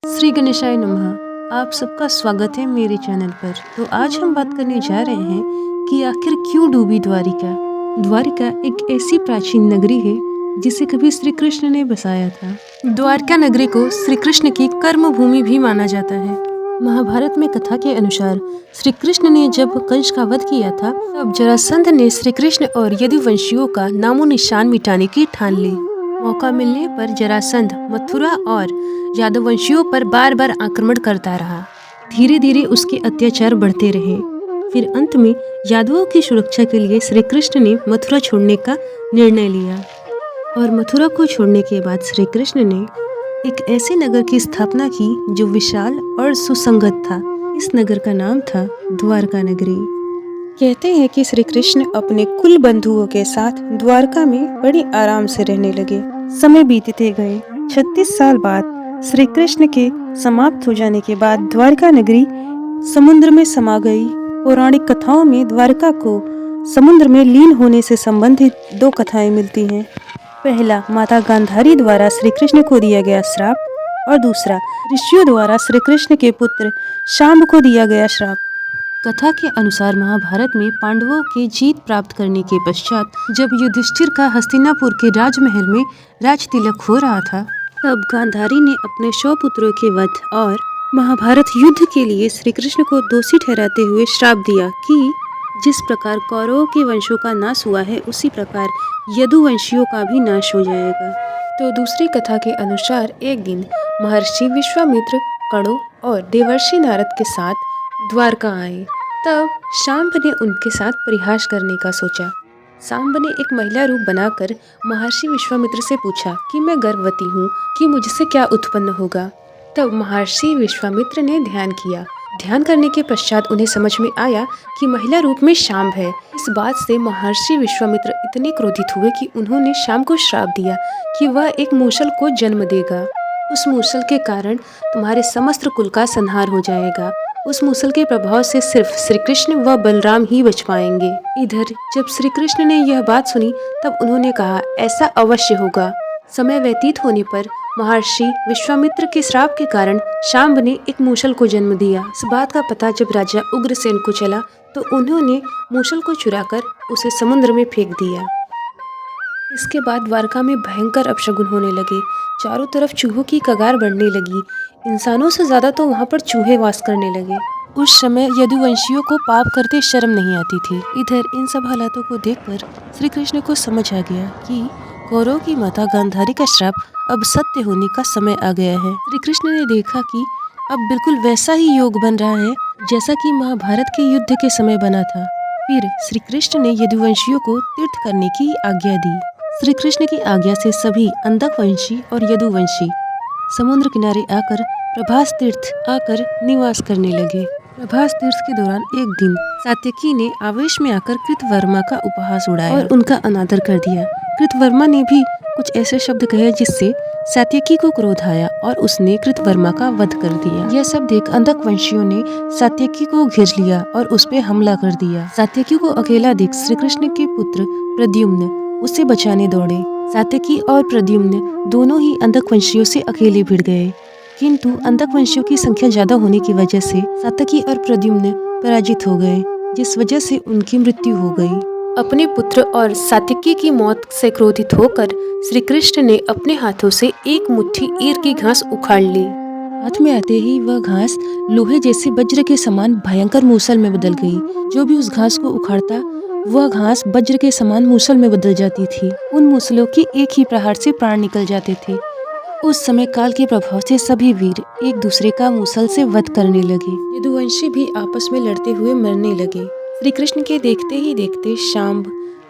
श्री गणेशाय नमः। आप सबका स्वागत है मेरे चैनल पर। तो आज हम बात करने जा रहे हैं कि आखिर क्यों डूबी द्वारिका। द्वारिका एक ऐसी प्राचीन नगरी है जिसे कभी श्री कृष्ण ने बसाया था। द्वारका नगरी को श्री कृष्ण की कर्म भूमि भी माना जाता है। महाभारत में कथा के अनुसार श्री कृष्ण ने जब कंस का वध किया था तब जरासंध ने श्री कृष्ण और यदुवंशियों का नामो निशान मिटाने की ठान ली। मौका मिलने पर जरासंध मथुरा और यादववंशियों पर बार बार आक्रमण करता रहा। धीरे धीरे उसके अत्याचार बढ़ते रहे। फिर अंत में यादवों की सुरक्षा के लिए श्री कृष्ण ने मथुरा छोड़ने का निर्णय लिया और मथुरा को छोड़ने के बाद श्री कृष्ण ने एक ऐसे नगर की स्थापना की जो विशाल और सुसंगत था। इस नगर का नाम था द्वारका नगरी। कहते हैं कि श्री कृष्ण अपने कुल बंधुओं के साथ द्वारका में बड़ी आराम से रहने लगे। समय बीतते गए। 36 साल बाद श्री कृष्ण के समाप्त हो जाने के बाद द्वारका नगरी समुद्र में समा गई। पौराणिक कथाओं में द्वारका को समुद्र में लीन होने से संबंधित दो कथाएं मिलती हैं। पहला माता गांधारी द्वारा श्री कृष्ण को दिया गया श्राप और दूसरा ऋषियों द्वारा श्री कृष्ण के पुत्र शांब को दिया गया श्राप। कथा के अनुसार महाभारत में पांडवों के जीत प्राप्त करने के पश्चात जब युधिष्ठिर का हस्तिनापुर के राजमहल में राज तिलक हो रहा था तब गांधारी ने अपने 100 पुत्रों के वध और महाभारत युद्ध के लिए श्री कृष्ण को दोषी ठहराते हुए श्राप दिया कि जिस प्रकार कौरवों के वंशों का नाश हुआ है उसी प्रकार यदुवंशियों का भी नाश हो जाएगा। तो दूसरी कथा के अनुसार एक दिन महर्षि विश्वामित्र कणों और देवर्षि नारद के साथ द्वारका आए। तब शांब ने उनके साथ परिहास करने का सोचा। शांब ने एक महिला रूप बनाकर महर्षि विश्वामित्र से पूछा कि मैं गर्भवती हूँ कि मुझसे क्या उत्पन्न होगा। तब महर्षि विश्वामित्र ने ध्यान किया। ध्यान करने के पश्चात उन्हें समझ में आया कि महिला रूप में शांब है। इस बात से महर्षि विश्वामित्र इतने क्रोधित हुए कि उन्होंने शांब को श्राप दिया कि वह एक मूसल को जन्म देगा। उस मूसल के कारण तुम्हारे समस्त कुल का संहार हो जाएगा। उस मूसल के प्रभाव से सिर्फ श्री कृष्ण व बलराम ही बच पाएंगे। इधर जब श्री कृष्ण ने यह बात सुनी तब उन्होंने कहा ऐसा अवश्य होगा। समय व्यतीत होने पर महर्षि विश्वामित्र के श्राप के कारण शांब ने एक मूसल को जन्म दिया। इस बात का पता जब राजा उग्रसेन को चला तो उन्होंने मूसल को चुराकर उसे समुद्र में फेंक दिया। इसके बाद द्वारका में भयंकर अपशगुन होने लगे। चारों तरफ चूहों की कगार बढ़ने लगी। इंसानों से ज्यादा तो वहाँ पर चूहे वास करने लगे। उस समय यदुवंशियों को पाप करते शर्म नहीं आती थी। इधर इन सब हालातों को देखकर श्री कृष्ण को समझ आ गया कि कौरवों की माता गांधारी का श्राप अब सत्य होने का समय आ गया है। श्री कृष्ण ने देखा कि अब बिल्कुल वैसा ही योग बन रहा है जैसा कि महाभारत के युद्ध के समय बना था। फिर श्री कृष्ण ने यदुवंशियों को तीर्थ करने की आज्ञा दी। श्री कृष्ण की आज्ञा से सभी अंधकवंशी और यदुवंशी समुद्र किनारे आकर प्रभास तीर्थ आकर निवास करने लगे। प्रभास तीर्थ के दौरान एक दिन सात्यकी ने आवेश में आकर कृतवर्मा का उपहास उड़ाया और उनका अनादर कर दिया। कृतवर्मा ने भी कुछ ऐसे शब्द कहे जिससे सात्यकी को क्रोध आया और उसने कृतवर्मा का वध कर दिया। यह सब देख अंधकवंशियों ने सात्यकी को घेर लिया और उस पर हमला कर दिया। सात्यकी को अकेला देख श्री कृष्ण के पुत्र प्रद्युम्न उसे बचाने दौड़े। सात्यकी और प्रद्युम्न दोनों ही अंधकवंशियों से अकेले भिड़ गए, किंतु अंधकवंशियों की संख्या ज्यादा होने की वजह से सात्यकी और प्रद्युम्न पराजित हो गए, जिस वजह से उनकी मृत्यु हो गई। अपने पुत्र और सात्यकी की मौत से क्रोधित होकर श्री कृष्ण ने अपने हाथों से एक मुट्ठी ईर की घास उखाड़ ली। हाथ में आते ही वह घास लोहे जैसे वज्र के समान भयंकर मूसल में बदल गई। जो भी उस घास को उखाड़ता वह घास वज्र के समान मूसल में बदल जाती थी। उन मूसलों की एक ही प्रहार से प्राण निकल जाते थे। उस समय काल के प्रभाव से सभी वीर एक दूसरे का मूसल से वध करने लगे। यदुवंशी भी आपस में लड़ते हुए मरने लगे। श्री कृष्ण के देखते ही देखते शांब,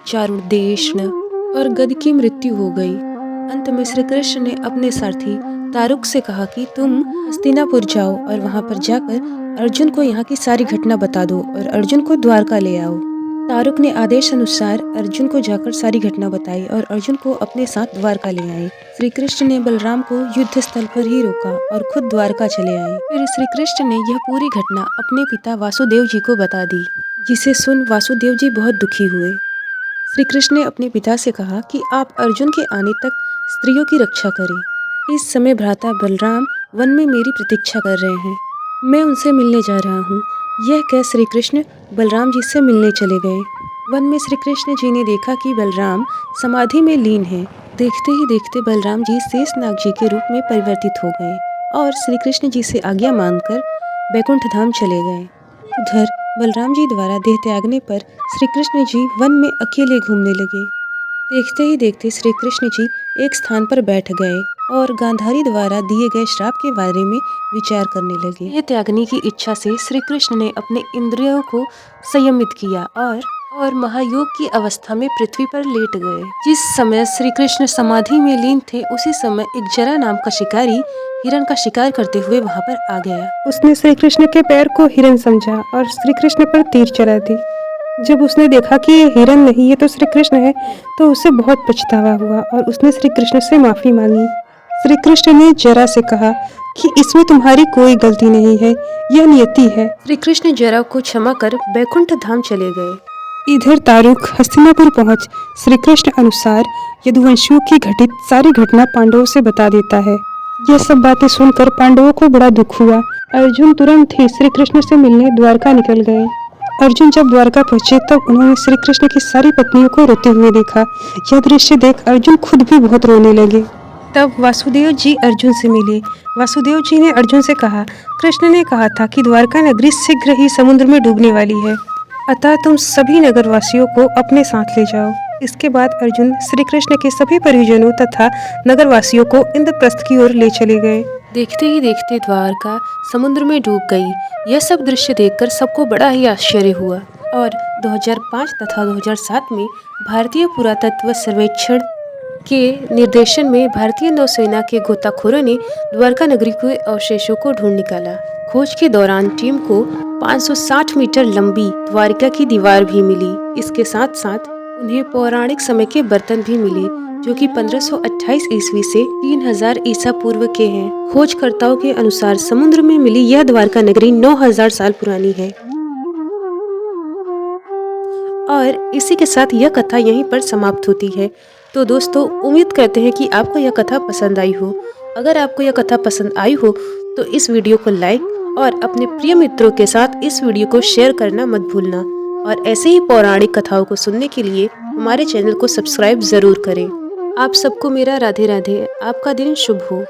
चारुण, देशन और गद की मृत्यु हो गई। अंत में श्री कृष्ण ने अपने सारथी तारुक से कहा कि तुम हस्तिनापुर जाओ और वहां पर जाकर अर्जुन को यहाँ की सारी घटना बता दो और अर्जुन को द्वारका ले आओ। तारुक ने आदेश अनुसार अर्जुन को जाकर सारी घटना बताई और अर्जुन को अपने साथ द्वारका ले आए। श्री कृष्ण ने बलराम को युद्ध स्थल पर ही रोका और खुद द्वारका चले आए। फिर श्री कृष्ण ने यह पूरी घटना अपने पिता वासुदेव जी को बता दी, जिसे सुन वासुदेव जी बहुत दुखी हुए। श्री कृष्ण ने अपने पिता से कहा कि आप अर्जुन के आने तक स्त्रियों की रक्षा करें। इस समय भ्राता बलराम वन में मेरी प्रतीक्षा कर रहे हैं। मैं उनसे मिलने जा रहा हूँ। यह कह श्री कृष्ण बलराम जी से मिलने चले गए। वन में श्री कृष्ण जी ने देखा कि बलराम समाधि में लीन हैं। देखते ही देखते बलराम जी शेषनाग जी के रूप में परिवर्तित हो गए और श्री कृष्ण जी से आज्ञा मांगकर बैकुंठ धाम चले गए। उधर बलराम जी द्वारा देह त्यागने पर श्री कृष्ण जी वन में अकेले घूमने लगे। देखते ही देखते श्री कृष्ण जी एक स्थान पर बैठ गए और गांधारी द्वारा दिए गए श्राप के बारे में विचार करने लगे। यह त्यागने की इच्छा से श्री कृष्ण ने अपने इंद्रियों को संयमित किया और महायोग की अवस्था में पृथ्वी पर लेट गए। जिस समय श्री कृष्ण समाधि में लीन थे उसी समय एक जरा नाम का शिकारी हिरण का शिकार करते हुए वहां पर आ गया। उसने श्री कृष्ण के पैर को हिरण समझा और श्री कृष्ण पर तीर चला दी। जब उसने देखा कि ये हिरण नहीं, ये तो श्री कृष्ण है, तो उसे बहुत पछतावा हुआ और उसने श्री कृष्ण से माफी मांगी। श्री कृष्ण ने जरा से कहा कि इसमें तुम्हारी कोई गलती नहीं है, यह नियति है। श्री कृष्ण जरा को क्षमा कर बैकुंठ धाम चले गए। इधर तारुक हस्तिनापुर पहुंच श्री कृष्ण अनुसार यदुवंशियों की घटित सारी घटना पांडवों से बता देता है। यह सब बातें सुनकर पांडवों को बड़ा दुख हुआ। अर्जुन तुरंत ही श्री कृष्ण से मिलने द्वारका निकल गए। अर्जुन जब द्वारका पहुंचे तब उन्होंने श्री कृष्ण की सारी पत्नियों को रोते हुए देखा। यह दृश्य देख अर्जुन खुद भी बहुत रोने लगे। तब वासुदेव जी अर्जुन से मिले। वासुदेव जी ने अर्जुन से कहा, कृष्ण ने कहा था कि द्वारका नगरी शीघ्र ही समुद्र में डूबने वाली है, अतः तुम सभी नगरवासियों को अपने साथ ले जाओ। इसके बाद अर्जुन श्री कृष्ण के सभी परिजनों तथा नगरवासियों को इंद्रप्रस्थ की ओर ले चले गए। देखते ही देखते द्वारका समुद्र में डूब गई। यह सब दृश्य देखकर सबको बड़ा ही आश्चर्य हुआ और 2005 तथा 2007 में भारतीय पुरातत्व सर्वेक्षण के निर्देशन में भारतीय नौसेना के गोताखोरों ने द्वारका नगरी के अवशेषों को ढूंढ निकाला। खोज के दौरान टीम को 560 मीटर लंबी द्वारिका की दीवार भी मिली। इसके साथ साथ उन्हें पौराणिक समय के बर्तन भी मिले जो कि 1528 ईस्वी से 3000 ईसा पूर्व के हैं। खोजकर्ताओं के अनुसार समुद्र में मिली यह द्वारका नगरी 9000 साल पुरानी है। और इसी के साथ यह कथा यहीं पर समाप्त होती है। तो दोस्तों, उम्मीद करते हैं कि आपको यह कथा पसंद आई हो। अगर आपको यह कथा पसंद आई हो तो इस वीडियो को लाइक और अपने प्रिय मित्रों के साथ इस वीडियो को शेयर करना मत भूलना। और ऐसे ही पौराणिक कथाओं को सुनने के लिए हमारे चैनल को सब्सक्राइब जरूर करें। आप सबको मेरा राधे राधे। आपका दिन शुभ हो।